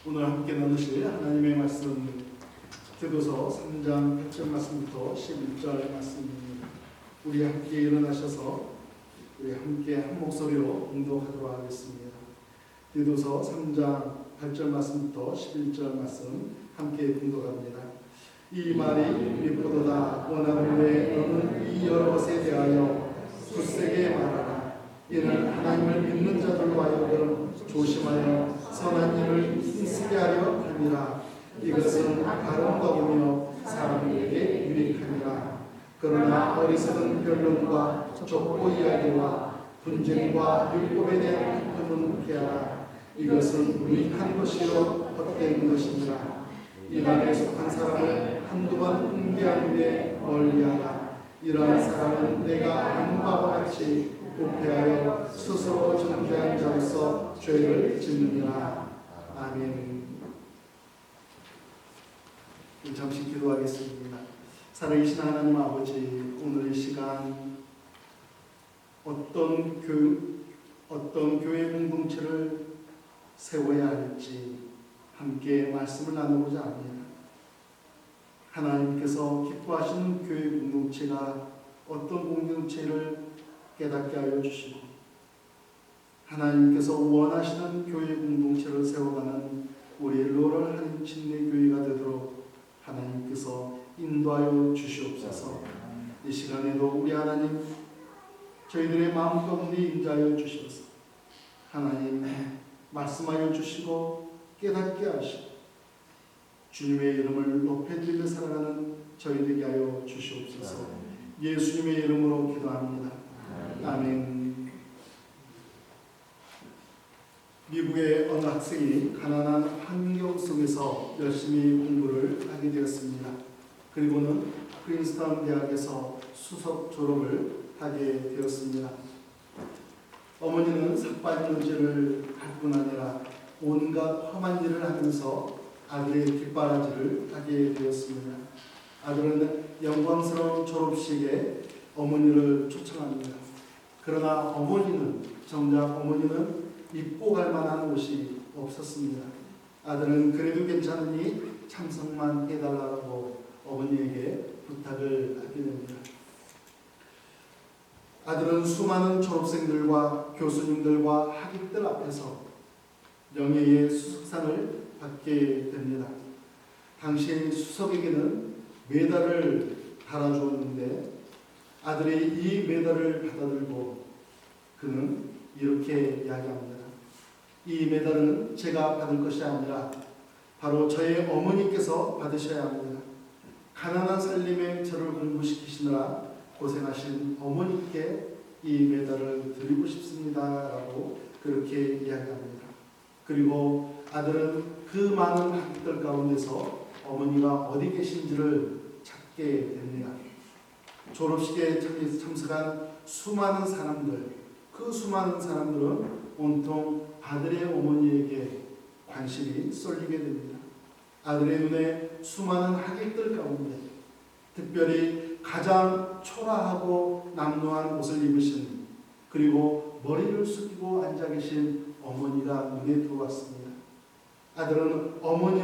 오늘 함께 나누실 하나님의 말씀 디도서 3장 8절 말씀부터 11절 말씀입니다. 우리 함께 일어나셔서 우리 함께 한 목소리로 공독하도록 하겠습니다. 디도서 3장 8절 말씀부터 11절 말씀 함께 공독합니다. 이 말이 믿보다 원하는데 너는 이 여러 것에 대하여 굳세게 말하라. 이는 하나님을 믿는 자들로 하여금 조심하여 선한 일을 힘쓰게 하려 함이라. 이것은 아름다우며 사람에게 유익하니라. 그러나 어리석은 변론과 족보 이야기와 분쟁과 율법에 대한 학문은 피하라. 이것은 무익한 것이요 헛된 것이니라. 이 말에 속한 사람을 한두 번 훈계하는데 멀리하라. 이러한 사람은 내가 안바와 같이 부패하여 스스로 정죄한 자로서 죄를 짓느니라. 아멘. 잠시 기도하겠습니다. 살아계신 하나님 아버지, 오늘 이 시간 어떤 교회 공동체를 세워야 할지 함께 말씀을 나누고자 합니다. 하나님께서 기뻐하시는 교회 공동체가 어떤 공동체를 깨닫게 하여 주시고, 하나님께서 원하시는 교회 공동체를 세워가는 우리 로럴 한인 침례 교회가 되도록 하나님께서 인도하여 주시옵소서. 이 시간에도 우리 하나님 저희들의 마음 가운데 임재하여 주셔서 하나님 말씀하여 주시고 깨닫게 하시고 주님의 이름을 높여드리며 살아가는 저희들에게 하여 주시옵소서. 예수님의 이름으로 기도합니다. 아멘. 미국의 어느 학생이 가난한 환경 속에서 열심히 공부를 하게 되었습니다. 그리고는 프린스턴 대학에서 수석 졸업을 하게 되었습니다. 어머니는 삭발문제를 할 뿐 아니라 온갖 험한 일을 하면서 아들의 뒷바라지를 하게 되었습니다. 아들은 영광스러운 졸업식에 어머니를 초청합니다. 그러나 정작 어머니는 입고 갈 만한 옷이 없었습니다. 아들은 그래도 괜찮으니 참석만 해달라고 어머니에게 부탁을 하게 됩니다. 아들은 수많은 졸업생들과 교수님들과 학익들 앞에서 명예의 수석상을 받게 됩니다. 당시 수석에게는 메달을 달아주었는데 아들이 이 메달을 받아들고 그는 이렇게 이야기합니다. 이 메달은 제가 받을 것이 아니라 바로 저의 어머니께서 받으셔야 합니다. 가난한 살림에 저를 공부시키시느라 고생하신 어머니께 이 메달을 드리고 싶습니다. 라고 그렇게 이야기합니다. 그리고 아들은 그 많은 학생들 가운데서 어머니가 어디 계신지를 찾게 됩니다. 졸업식에 참석한 수많은 사람들, 그 수많은 사람들은 온통 아들의 어머니에게 관심이 쏠리게 됩니다. 아들의 눈에 수많은 학생들 가운데 특별히 가장 초라하고 남루한 옷을 입으신, 그리고 머리를 숙이고 앉아 계신 어머니가 눈에 들어왔습니다. 아들은 어머니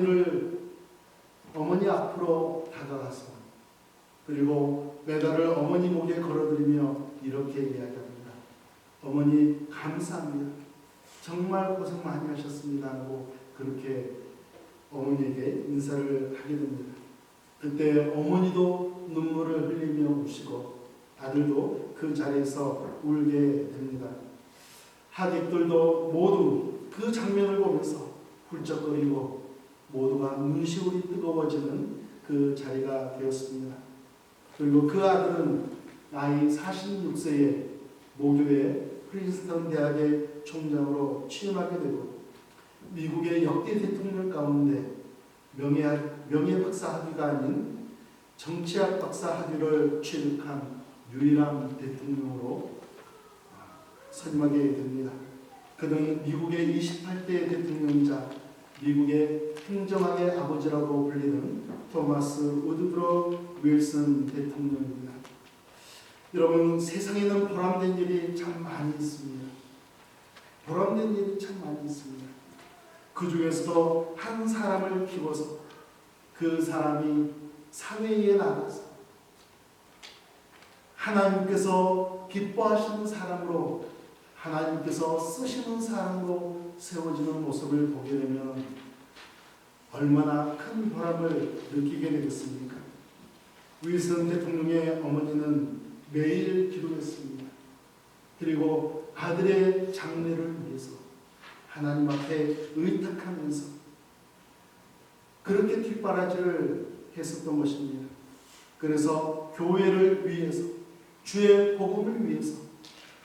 앞으로 다가가서 그리고 메달을 어머니 목에 걸어드리며 이렇게 이야기합니다. 어머니 감사합니다. 정말 고생 많이 하셨습니다. 하고 그렇게 어머니에게 인사를 하게 됩니다. 그때 어머니도 눈물을 흘리며 우시고 아들도 그 자리에서 울게 됩니다. 학익들도 모두 그 장면을 보면서 훌쩍거리고 모두가 눈시울이 뜨거워지는 그 자리가 되었습니다. 그리고 그 아들은 나이 46세에 모교의 프린스턴 대학의 총장으로 취임하게 되고 미국의 역대 대통령 가운데 명예 박사 학위가 아닌 정치학 박사 학위를 취득한 유일한 대통령으로 선임하게 됩니다. 그는 미국의 28대 대통령이자 미국의 행정학의 아버지라고 불리는 토마스 우드로 윌슨 대통령입니다. 여러분, 세상에는 보람된 일이 참 많이 있습니다. 보람된 일이 참 많이 있습니다. 그 중에서도 한 사람을 키워서 그 사람이 사회에 나가서 하나님께서 기뻐하시는 사람으로, 하나님께서 쓰시는 사람으로 세워지는 모습을 보게 되면 얼마나 큰 보람을 느끼게 되겠습니까? 윌슨 대통령의 어머니는 매일 기도했습니다. 그리고 아들의 장래를 위해서 하나님 앞에 의탁하면서 그렇게 뒷바라지를 했었던 것입니다. 그래서 교회를 위해서, 주의 복음을 위해서,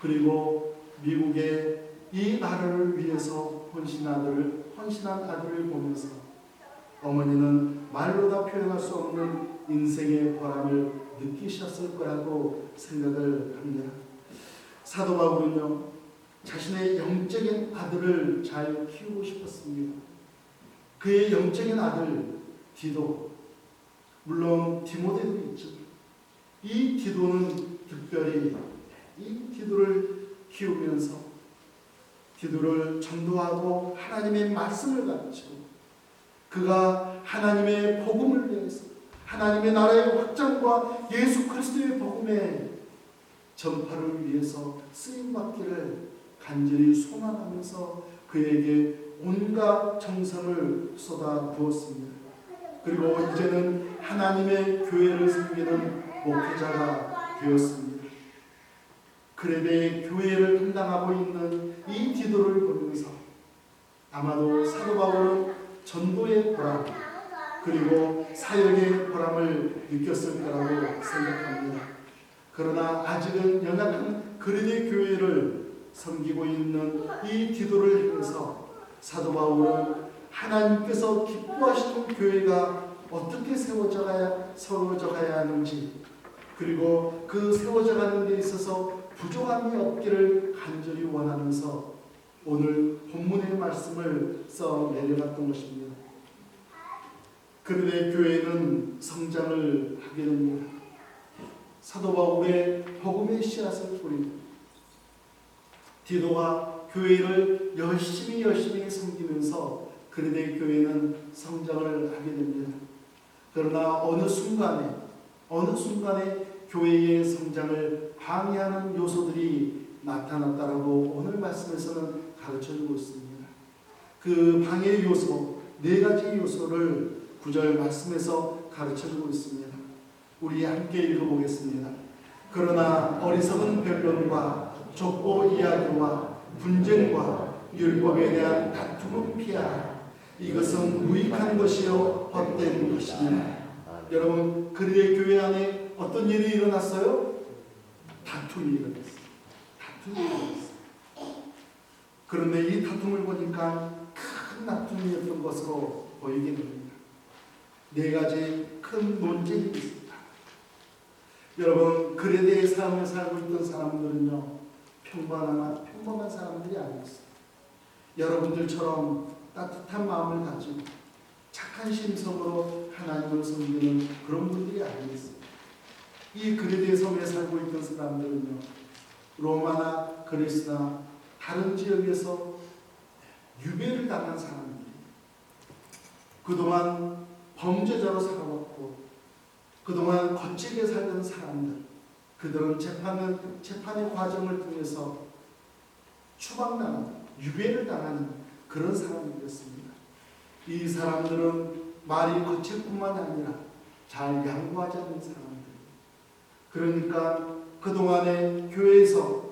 그리고 미국의 이 나라를 위해서 헌신한 아들을 보면서 어머니는 말로 다 표현할 수 없는 인생의 보람을 느끼셨을 거라고 생각을 합니다. 사도 바울은요, 자신의 영적인 아들을 잘 키우고 싶었습니다. 그의 영적인 아들 디도, 물론 디모데도 있지만 이 디도는 특별히 이 디도를 키우면서 디도를 전도하고 하나님의 말씀을 가르치고 그가 하나님의 복음을 위해서 하나님의 나라의 확장과 예수 그리스도의 복음의 전파를 위해서 쓰임받기를 간절히 소망하면서 그에게 온갖 정성을 쏟아부었습니다. 그리고 이제는 하나님의 교회를 섬기는 목회자가 되었습니다. 크레베의 교회를 담당하고 있는 이 디도를 보면서 아마도 사도 바울은 전도의 보람 그리고 사역의 보람을 느꼈을 거라고 생각합니다. 그러나 아직은 연약한 그레베 교회를 섬기고 있는 이 디도를 향해서 사도 바울은 하나님께서 기뻐하시는 교회가 어떻게 세워져 가야 하는지, 그리고 그 세워져 가는 데 있어서 부족함이 없기를 간절히 원하면서 오늘 본문의 말씀을 써 내려갔던 것입니다. 그런데 교회는 성장을 하게 됩니다. 사도 바울의 복음의 씨앗을 뿌리고 디도가 교회를 열심히 섬기면서 그레데 교회는 성장을 하게 됩니다. 그러나 어느 순간에 교회의 성장을 방해하는 요소들이 나타났다라고 오늘 말씀에서는 가르쳐주고 있습니다. 그 방해 요소, 4가지 요소를 9절 말씀에서 가르쳐주고 있습니다. 우리 함께 읽어보겠습니다. 그러나 어리석은 변론과 족보 이야기와 분쟁과 율법에 대한 다툼은 피하라. 이것은 무익한 것이요 헛된 것이니라. 여러분, 그리스도의 교회 안에 어떤 일이 일어났어요? 다툼이 일어났어요. 그런데 이 다툼을 보니까 큰 다툼이었던 것으로 보이게 됩니다. 4가지 큰 논쟁이 있습니다. 여러분, 그레데의 삶을 살고 있던 사람들은요, 평범한 사람들이 아니었어요. 여러분들처럼 따뜻한 마음을 가지고 착한 심성으로 하나님을 섬기는 그런 분들이 아니었어요. 이 그레데 섬에 살고 있던 사람들은요, 로마나 그리스나 다른 지역에서 유배를 당한 사람들이 그동안 범죄자로 살아왔고 그동안 거칠게 살던 사람들, 그들은 재판의 과정을 통해서 추방당하는, 유배를 당하는 그런 사람들이었습니다. 이 사람들은 말이 거칠 뿐만 아니라 잘 양보하지 않는 사람들. 그러니까 그동안에 교회에서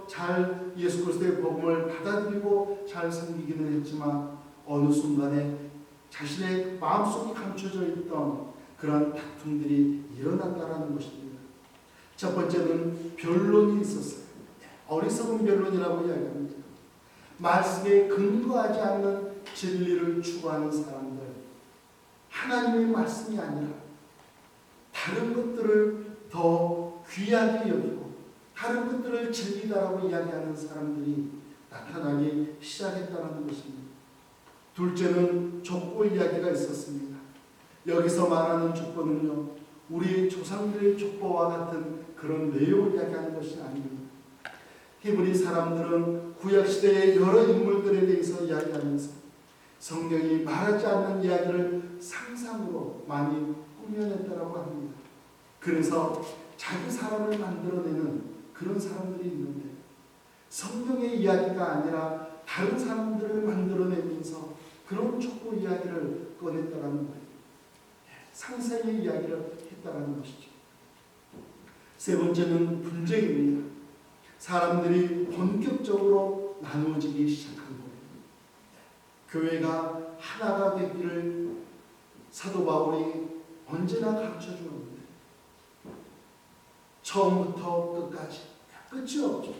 잘 예수 그리스도의 복음을 받아들이고 잘 섬기기는 했지만 어느 순간에 자신의 마음속에 감춰져 있던 그런 다툼들이 일어났다라는 것입니다. 첫 번째는 변론이 있었어요. 어리석은 변론이라고 이야기합니다. 말씀에 근거하지 않는 진리를 추구하는 사람들, 하나님의 말씀이 아니라 다른 것들을 더 귀하게 여기고 다른 것들을 진리다라고 이야기하는 사람들이 나타나기 시작했다는 것입니다. 둘째는 족보 이야기가 있었습니다. 여기서 말하는 족보는요, 우리 조상들의 족보와 같은 그런 내용을 이야기하는 것이 아닙니다. 히브리 사람들은 구약시대의 여러 인물들에 대해서 이야기하면서 성경이 말하지 않는 이야기를 상상으로 많이 꾸며냈다고 합니다. 그래서 자기 사람을 만들어내는 그런 사람들이 있는데 성경의 이야기가 아니라 다른 사람들을 만들어내면서 그런 촉구 이야기를 꺼냈다는 거예요. 상생의 이야기를 했다는 것이죠. 세 번째는 분쟁입니다. 사람들이 본격적으로 나누어지기 시작한 거예요. 교회가 하나가 되기를 사도 바울이 언제나 가르쳐 주는데 처음부터 끝까지 끝이 없죠.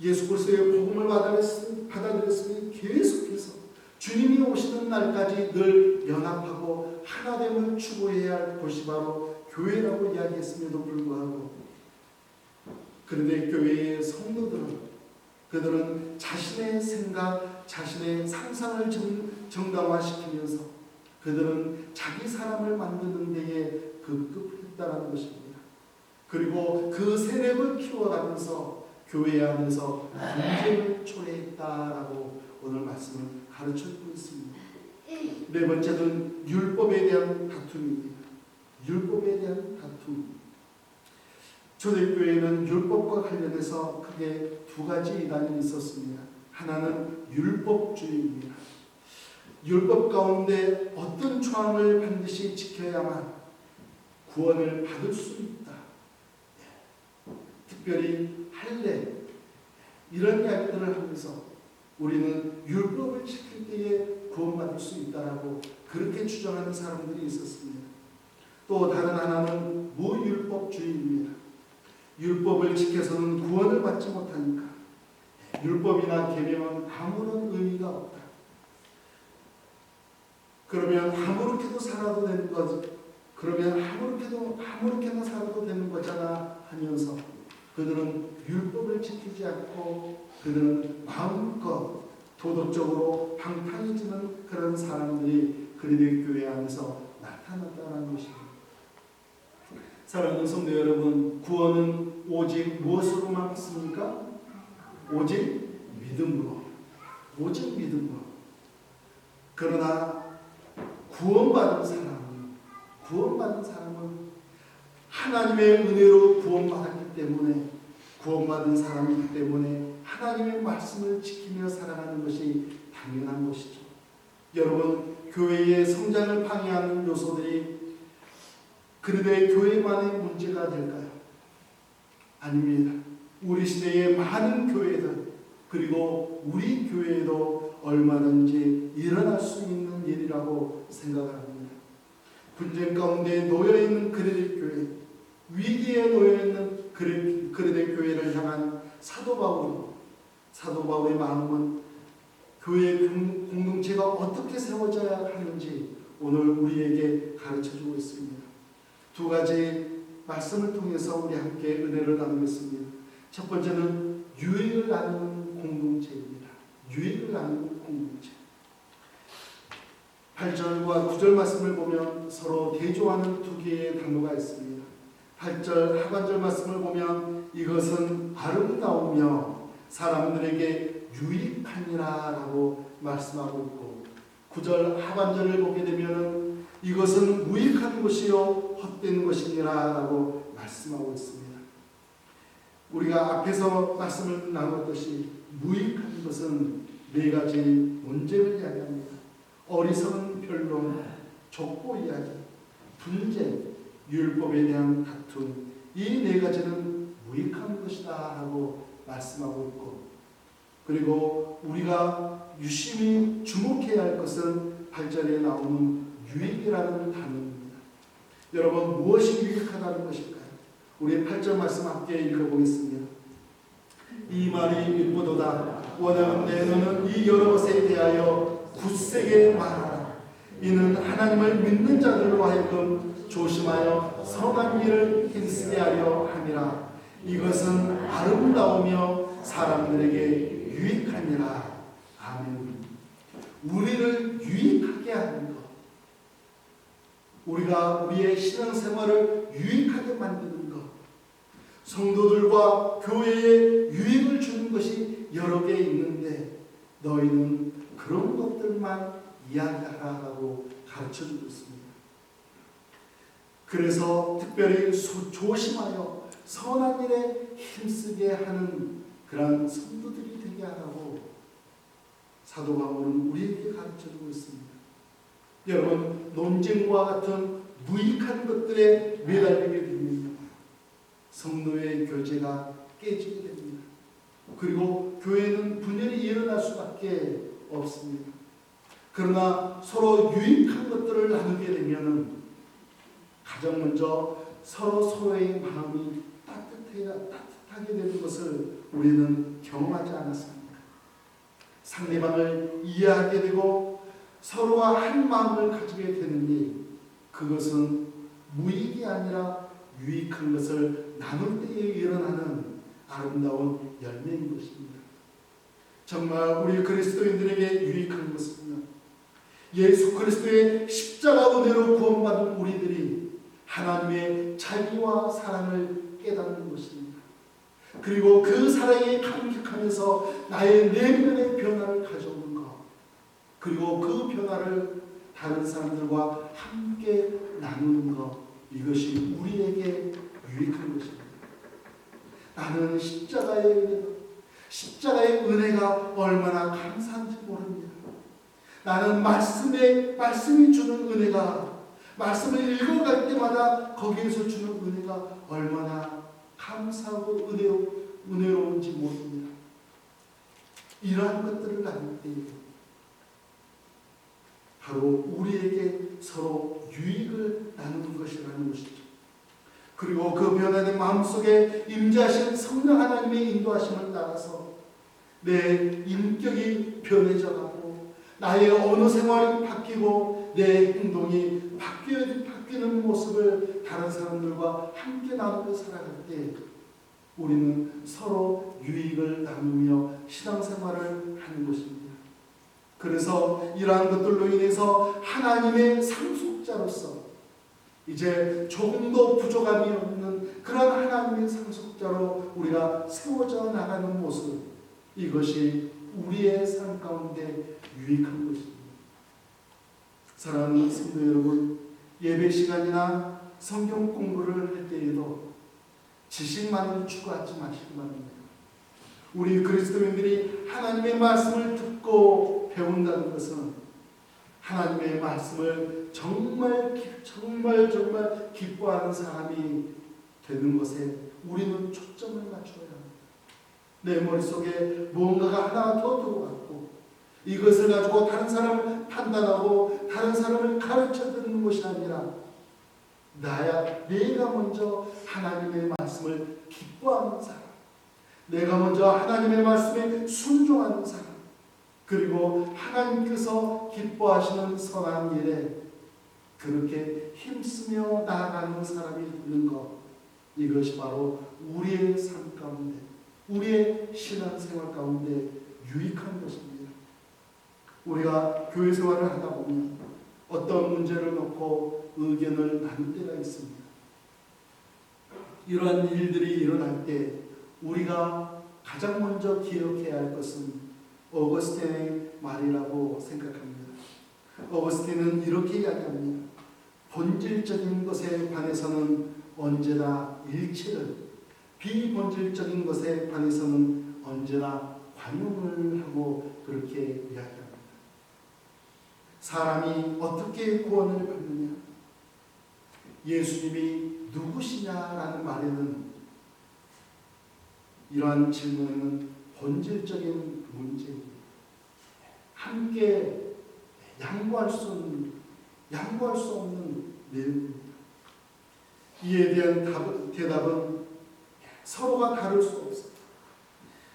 예수 그리스도의 복음을 받아들였으니 계속해서 주님이 오시는 날까지 늘 연합하고 하나됨을 추구해야 할 곳이 바로 교회라고 이야기했음에도 불구하고 그런데 교회의 성도들은 그들은 자신의 생각, 자신의 상상을 정당화시키면서 그들은 자기 사람을 만드는 데에 급급했다는 것입니다. 그리고 그 세력을 키워가면서 교회 안에서 분쟁을 초래했다라고 오늘 말씀을 가르쳐주고 있습니다. 네 번째는 율법에 대한 다툼입니다. 율법에 대한 다툼. 초대교회에는 율법과 관련해서 크게 두 가지 이단이 있었습니다. 하나는 율법주의입니다. 율법 가운데 어떤 조항을 반드시 지켜야만 구원을 받을 수 있다. 특별히 할례 이런 이야기들을 하면서 우리는 율법을 지킬 때에 구원받을 수 있다라고 그렇게 주장하는 사람들이 있었습니다. 또 다른 하나는 무율법주의입니다. 율법을 지켜서는 구원을 받지 못하니까 율법이나 계명은 아무런 의미가 없다. 그러면 아무렇게도 살아도 되는 것, 그러면 아무렇게나 살아도 되는 거잖아 하면서 그들은 율법을 지키지 않고 그들은 마음껏 도덕적으로 방탕해지는 그런 사람들이 그리스도의 교회 안에서 나타났다는 것입니다. 사랑하는 성도 여러분, 구원은 오직 무엇으로만 받습니까? 오직 믿음으로. 오직 믿음으로. 그러나 구원받은 사람은 하나님의 은혜로 구원받았기 때문에 구원받은 사람이기 때문에 하나님의 말씀을 지키며 살아가는 것이 당연한 것이죠. 여러분, 교회의 성장을 방해하는 요소들이 그리스도의 교회만의 문제가 될까요? 아닙니다. 우리 시대의 많은 교회들 그리고 우리 교회에도 얼마든지 일어날 수 있는 일이라고 생각합니다. 분쟁 가운데 놓여있는 그리스도의 교회, 위기에 놓여있는 그리스도의 교회를 향한 사도 바울의 마음은 교회 공동체가 어떻게 세워져야 하는지 오늘 우리에게 가르쳐주고 있습니다. 두 가지 말씀을 통해서 우리 함께 은혜를 나누겠습니다. 첫 번째는 유익을 나누는 공동체입니다. 유익을 나누는 공동체. 8절과 9절 말씀을 보면 서로 대조하는 두 개의 단어가 있습니다. 8절 하반절 말씀을 보면 이것은 아름다우며 사람들에게 유익하니라 라고 말씀하고 있고 9절 하반절을 보게 되면 이것은 무익한 것이요 헛된 것이니라 라고 말씀하고 있습니다. 우리가 앞에서 말씀을 나눴듯이 무익한 것은 네 가지 문제를 이야기합니다. 어리석은 변론, 족보 이야기, 분쟁, 율법에 대한 다툼, 이 네 가지는 무익한 것이다 하고 말씀하고 있고 그리고 우리가 유심히 주목해야 할 것은 8절에 나오는 유익이라는 단어입니다. 여러분, 무엇이 유익하다는 것일까요? 우리 8절 말씀 함께 읽어보겠습니다. 이 말이 일보도다. 원하건대 너는 이 여러 것에 대하여 굳세게 말하라. 이는 하나님을 믿는 자들로 하여금 조심하여 선한 일을 힘쓰게 하려 함이라. 이것은 아름다우며 사람들에게 유익하니라. 아멘. 우리를 유익하게 하는 것, 우리가 우리의 신앙생활을 유익하게 만드는 것, 성도들과 교회에 유익을 주는 것이 여러 개 있는데 너희는 그런 것들만 이야기하라고 가르쳐주고 있습니다. 그래서 특별히 조심하여 선한 일에 힘쓰게 하는 그러한 성도들이 되게 하라고 사도 바울은 우리에게 가르쳐주고 있습니다. 여러분, 논쟁과 같은 무익한 것들에 매달리게 되면요, 성도의 교제가 깨지게 됩니다. 그리고 교회는 분열이 일어날 수밖에 없습니다. 그러나 서로 유익한 것들을 나누게 되면 가장 먼저 서로의 마음이 따뜻하게 되는 것을 우리는 경험하지 않았습니까? 상대방을 이해하게 되고 서로가 한 마음을 가지게 되느니 그것은 무익이 아니라 유익한 것을 나눌 때에 일어나는 아름다운 열매인 것입니다. 정말 우리 그리스도인들에게 유익한 것은요, 예수 그리스도의 십자가 은혜로 구원받은 우리들이 하나님의 자비와 사랑을 깨닫는 것입니다. 그리고 그 사랑에 감격하면서 나의 내면의 변화를 가져오는 것, 그리고 그 변화를 다른 사람들과 함께 나누는 것, 이것이 우리에게 유익한 것입니다. 나는 십자가의 은혜가 얼마나 감사한지 모릅니다. 나는 말씀이 주는 은혜가, 말씀을 읽어갈 때마다 거기에서 주는 은혜가 얼마나 감사하고 은혜로운지 모릅니다. 이러한 것들을 나눌 때 바로 우리에게 서로 유익을 나누는 것이라는 것이죠. 그리고 그 변화된 마음속에 임재하신 성령 하나님의 인도하심을 따라서 내 인격이 변해져가고 나의 언어 생활이 바뀌고 내 행동이 바뀌는 모습을 다른 사람들과 함께 나누며 살아갈 때 우리는 서로 유익을 나누며 신앙생활을 하는 것입니다. 그래서 이러한 것들로 인해서 하나님의 상속자로서 이제 조금도 부족함이 없는 그런 하나님의 상속자로 우리가 세워져 나가는 모습, 이것이 우리의 삶 가운데 유익한 것입니다. 사랑하는 성도 여러분, 예배 시간이나 성경 공부를 할 때에도 지식만을 추구하지 마시기 바랍니다. 우리 그리스도인들이 하나님의 말씀을 듣고 배운다는 것은 하나님의 말씀을 정말 기뻐하는 사람이 되는 것에 우리는 초점을 맞춰야 합니다. 내 머릿속에 무언가가 하나 더 들어왔고 이것을 가지고 다른 사람을 판단하고 다른 사람을 가르쳐 듣는 것이 아니라 내가 먼저 하나님의 말씀을 기뻐하는 사람, 내가 먼저 하나님의 말씀에 순종하는 사람, 그리고 하나님께서 기뻐하시는 선한 일에 그렇게 힘쓰며 나아가는 사람이 되는 것, 이것이 바로 우리의 삶 가운데, 우리의 신앙생활 가운데 유익한 것입니다. 우리가 교회 생활을 하다 보면 어떤 문제를 놓고 의견을 나눌 때가 있습니다. 이러한 일들이 일어날 때 우리가 가장 먼저 기억해야 할 것은 어거스틴의 말이라고 생각합니다. 어거스틴은 이렇게 이야기합니다. 본질적인 것에 관해서는 언제나 일치를, 비본질적인 것에 관해서는 언제나 관용을 하고 그렇게 이야기합니다. 사람이 어떻게 구원을 받느냐? 예수님이 누구시냐라는 말에는, 이러한 질문에는 본질적인 문제입니다. 함께 양보할 수 없는 내용입니다. 이에 대한 대답은 서로가 다를 수 없습니다.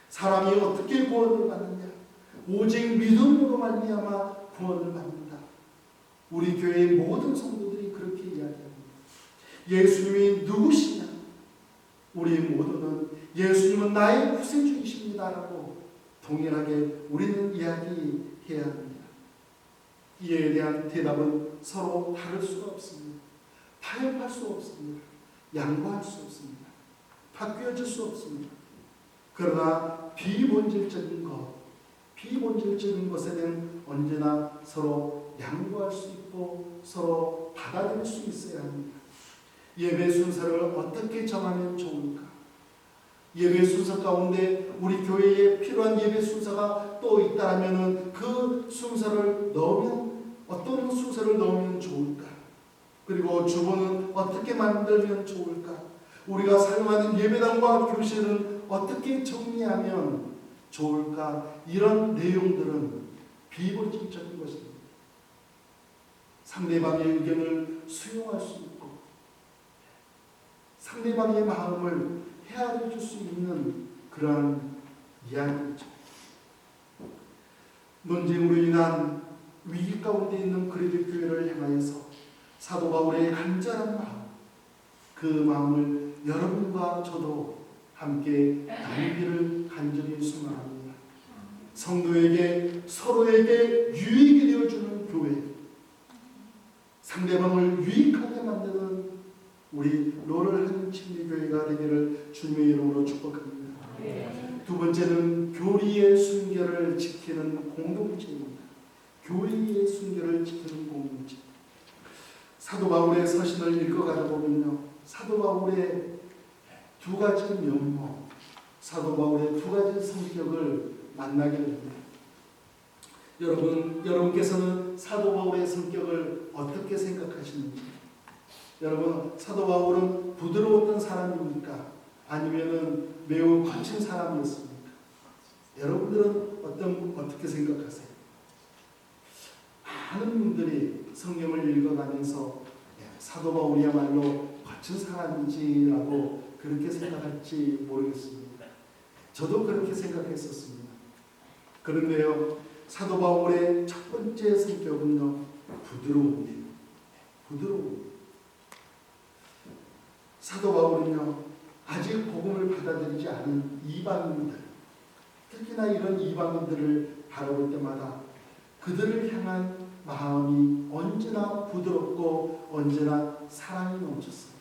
사람이 어떻게 구원을 받느냐? 오직 믿음으로 말미암아 구원을 받는다. 우리 교회의 모든 성도들이 그렇게 이야기합니다. 예수님이 누구시냐? 우리 모두는 예수님은 나의 구세주이십니다라고 동일하게 우리는 이야기해야 합니다. 이에 대한 대답은 서로 다를 수가 없습니다. 타협할 수 없습니다. 양보할 수 없습니다. 바뀌어질 수 없습니다. 그러나 비본질적인 것에 대한 언제나 서로 양보할 수 있고 서로 받아들일 수 있어야 합니다. 예배 순서를 어떻게 정하면 좋을까? 예배 순서 가운데 우리 교회에 필요한 예배 순서가 또 있다면 그 순서를 넣으면 어떤 순서를 넣으면 좋을까? 그리고 주보는 어떻게 만들면 좋을까? 우리가 사용하는 예배당과 교실은 어떻게 정리하면 좋을까? 이런 내용들은 비본질적인 것입니다. 상대방의 의견을 수용할 수 있고 상대방의 마음을 헤아려 줄 수 있는 그러한 이야기죠. 논쟁으로 인한 위기 가운데 있는 그리스도 교회를 향하여서 사도 바울의 간절한 마음, 그 마음을 여러분과 저도 함께 나누기를 간절히 소망합니다. 성도에게 서로에게 유익이 되어주는 교회, 상대방을 유익하게 만드는 우리 롤을 하는 침례교회가 되기를 주님의 이름으로 축복합니다. 두 번째는 교리의 순결을 지키는 공동체입니다. 교리의 순결을 지키는 공동체. 사도 바울의 서신을 읽어가다 보면요, 사도 바울의 두 가지 면모, 사도 바울의 두 가지 성격을 만나게 됩니다. 여러분께서는 사도 바울의 성격을 어떻게 생각하시는지? 여러분, 사도 바울은 부드러웠던 사람입니까? 아니면은 매우 거친 사람이었습니까? 여러분들은 어떻게 생각하세요? 많은 분들이 성경을 읽어가면서 사도 바울이야말로 거친 사람인지라고 그렇게 생각할지 모르겠습니다. 저도 그렇게 생각했었습니다. 그런데요, 사도 바울의 첫 번째 성격은요, 부드러움이에요. 부드러움. 사도 바울은요, 아직 복음을 받아들이지 않은 이방인들, 특히나 이런 이방인들을 바라볼 때마다 그들을 향한 마음이 언제나 부드럽고 언제나 사랑이 넘쳤어요.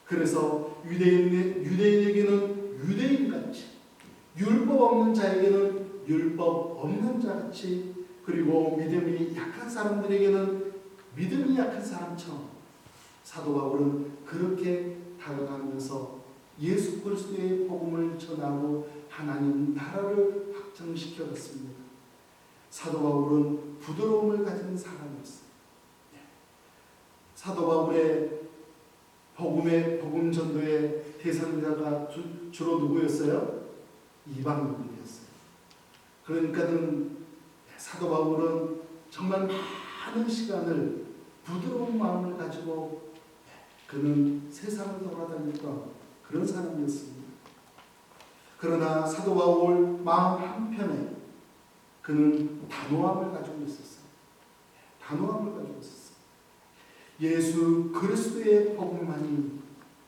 그래서 유대인에게는 유대인같이, 율법 없는 자에게는 율법 없는 자같이, 그리고 믿음이 약한 사람들에게는 믿음이 약한 사람처럼 사도 바울은 그렇게 다가가면서 예수 그리스도의 복음을 전하고 하나님 나라를 확정시켰습니다. 사도 바울은 부드러움을 가진 사람이었어요. 사도 바울의 복음 전도의 대상자가 주로 누구였어요? 이방인들이었어요. 그러니까는 사도 바울은 정말 많은 시간을 부드러운 마음을 가지고 그는 세상을 돌아다녔던 그런 사람이었습니다. 그러나 사도 바울 마음 한편에 그는 단호함을 가지고 있었어요. 단호함을 가지고 있었어요. 예수 그리스도의 복음만이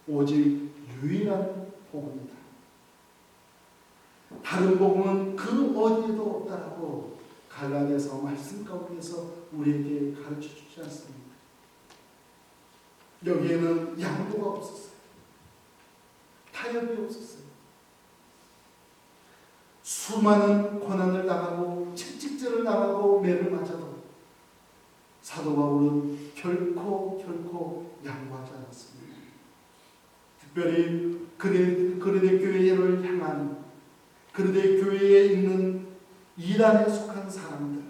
오직 유일한 복음이다. 다른 복음은 그 어디에도 없다라고 갈라디아서 말씀 가운데서 우리에게 가르쳐 주지 않습니다. 여기에는 양보가 없었어요. 타협이 없었어요. 수많은 고난을 당하고 채찍질을 당하고 매를 맞아도 사도 바울은 결코 양보하지 않았습니다. 특별히 그리데 교회를 향한 그리데 교회에 있는 이단에 속한 사람들,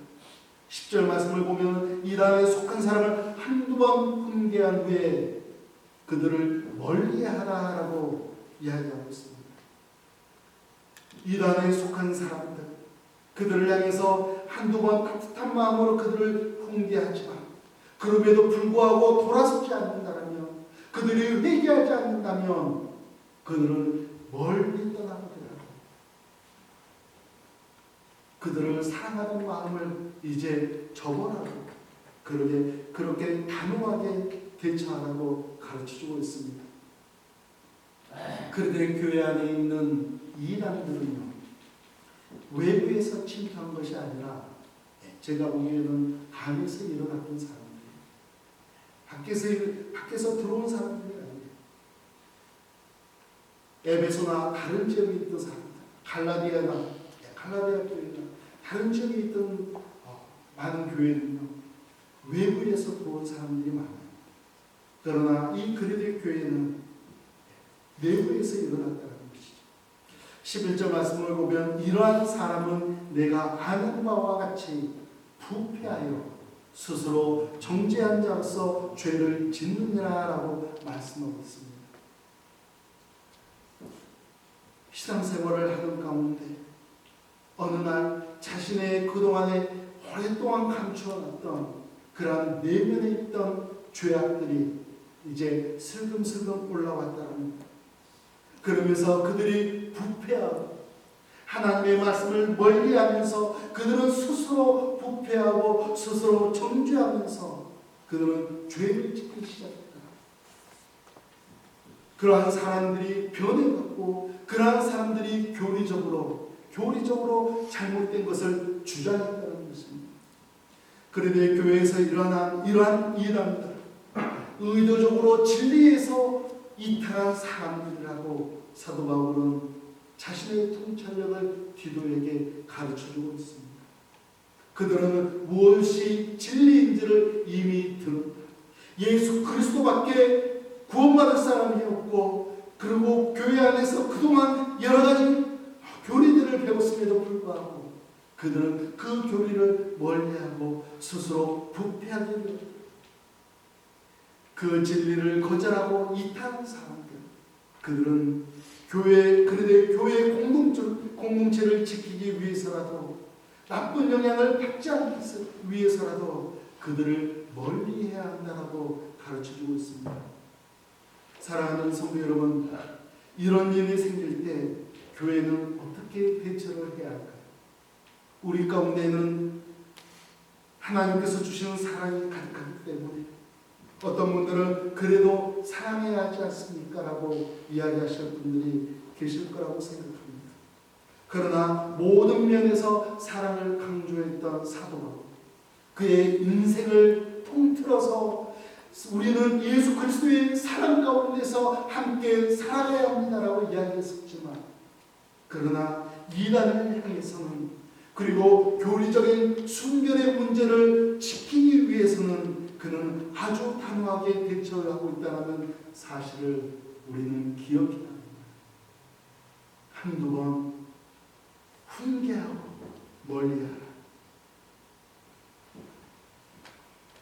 10절 말씀을 보면 이단에 속한 사람을 한두 번 훈계한 후에 그들을 멀리하라라고 이야기하고 있습니다. 이단에 속한 사람들, 그들을 향해서 한두 번 따뜻한 마음으로 그들을 훈계하지만 그럼에도 불구하고 돌아서지 않는다면, 그들이 회개하지 않는다면 그들을 멀리 떠나게 되라고, 그들을 사랑하는 마음을 이제 접어라고, 그렇게 단호하게 대처하라고 가르쳐주고 있습니다. 그런데 교회 안에 있는 이단들은요, 외부에서 침투한 것이 아니라 제가 보기에는 안에서 일어났던 사람들이에요. 밖에서 들어온 사람들이 아니에요. 에베소나 다른 지역에 있던 사람들, 갈라디아 교회나 다른 지역에 있던 많은 교회는요, 외부에서 도온 사람들이 많아요. 그러나 이 그리스도의 교회는 내부에서 일어났다는 것이죠. 11절 말씀을 보면 이러한 사람은 내가 아는 바와 같이 부패하여 스스로 정죄한 자로서 죄를 짓느니라라고 말씀하고 있습니다. 신앙생활을 하는 가운데 어느 날 자신의 그동안에 오랫동안 감추어놨던 그러한 내면에 있던 죄악들이 이제 슬금슬금 올라왔다는 겁니다. 그러면서 그들이 부패하고 하나님의 말씀을 멀리하면서 그들은 스스로 부패하고 스스로 정죄하면서 그들은 죄를 짓기 시작했다. 그러한 사람들이 변해갔고 그러한 사람들이 교리적으로 잘못된 것을 주장했다는 것입니다. 그런데 교회에서 일어난 이러한 이단들, 의도적으로 진리에서 이탈한 사람들이라고 사도 바울은 자신의 통찰력을 디도에게 가르쳐주고 있습니다. 그들은 무엇이 진리인지를 이미 들었다. 예수 그리스도밖에 구원받을 사람이 없고, 그리고 교회 안에서 그동안 여러 가지 교리들을 배웠음에도 불구하고 그들은 그 교리를 멀리하고 스스로 부패하게 되었다. 그 진리를 거절하고 이탈한 사람들, 그들은 그들의 교회 공동체를 지키기 위해서라도, 나쁜 영향을 받지 않기 위해서라도 그들을 멀리해야 한다고 가르쳐주고 있습니다. 사랑하는 성도 여러분, 이런 일이 생길 때 교회는 어떻게 대처를 해야 할까요? 우리 가운데는 하나님께서 주시는 사랑이 가득하기 때문에 어떤 분들은 그래도 사랑해야 하지 않습니까? 라고 이야기하시는 분들이 계실 거라고 생각합니다. 그러나 모든 면에서 사랑을 강조했던 사도 바울, 그의 인생을 통틀어서 우리는 예수 그리스도의 사랑 가운데서 함께 살아가야 합니다라고 이야기했었지만, 그러나 이단을 향해서는, 그리고 교리적인 순결의 문제를 지키기 위해서는 그는 아주 단호하게 대처하고 있다는 사실을 우리는 기억해야 합니다. 한두 번 훈계하고 멀리하라.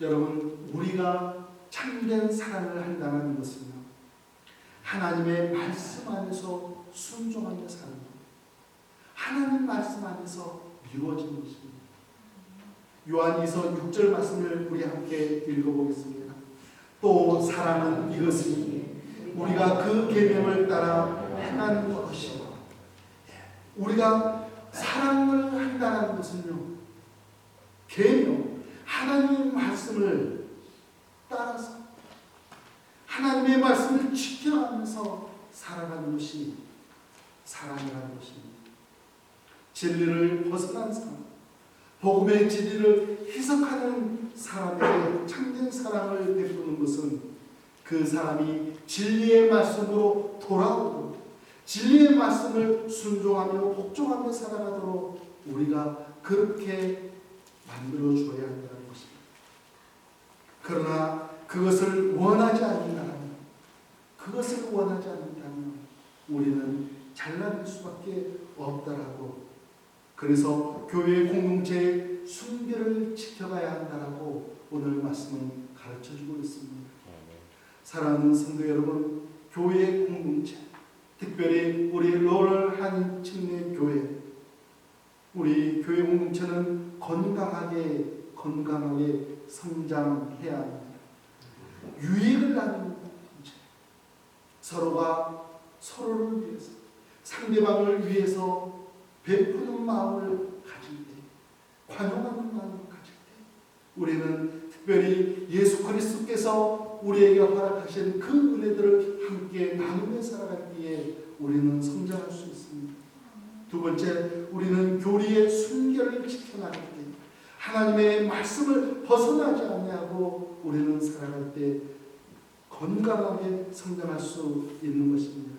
여러분, 우리가 참된 사랑을 한다는 것은요, 하나님의 말씀 안에서 순종하며 사는 것, 하나님 말씀 안에서 이루어지는 것입니다. 요한이서 6절 말씀을 우리 함께 읽어보겠습니다. 또 사랑은 이것이니 우리가 그 계명을 따라 행하는 것이고, 우리가 사랑을 한다는 것은요, 계명, 하나님의 말씀을 따라서 하나님의 말씀을 지켜가면서 살아가는 것이 사랑이라는 것입니다. 진리를 벗어난 사람, 복음의 진리를 희석하는 사람에게 참된 사랑을 베푸는 것은 그 사람이 진리의 말씀으로 돌아오고 진리의 말씀을 순종하며 복종하며 살아가도록 우리가 그렇게 만들어 줘야 한다는 것입니다. 그러나 그것을 원하지 않는다면 우리는 잘라낼 수밖에 없다라고, 그래서 교회 공동체의 순결을 지켜가야 한다라고 오늘 말씀은 가르쳐주고 있습니다. 사랑하는 성도 여러분, 교회 공동체, 특별히 우리 로럴 한인침례 교회, 우리 교회 공동체는 건강하게 성장해야 합니다. 유익을 나누는 공동체, 서로가 서로를 위해서, 상대방을 위해서 베푸는 마음을 가질 때, 관용하는 마음을 가질 때, 우리는 특별히 예수 그리스도께서 우리에게 허락하신 그 은혜들을 함께 나누며 살아갈 때에 우리는 성장할 수 있습니다. 두 번째, 우리는 교리의 순결을 지켜나갈 때, 하나님의 말씀을 벗어나지 않냐고 우리는 살아갈 때 건강하게 성장할 수 있는 것입니다.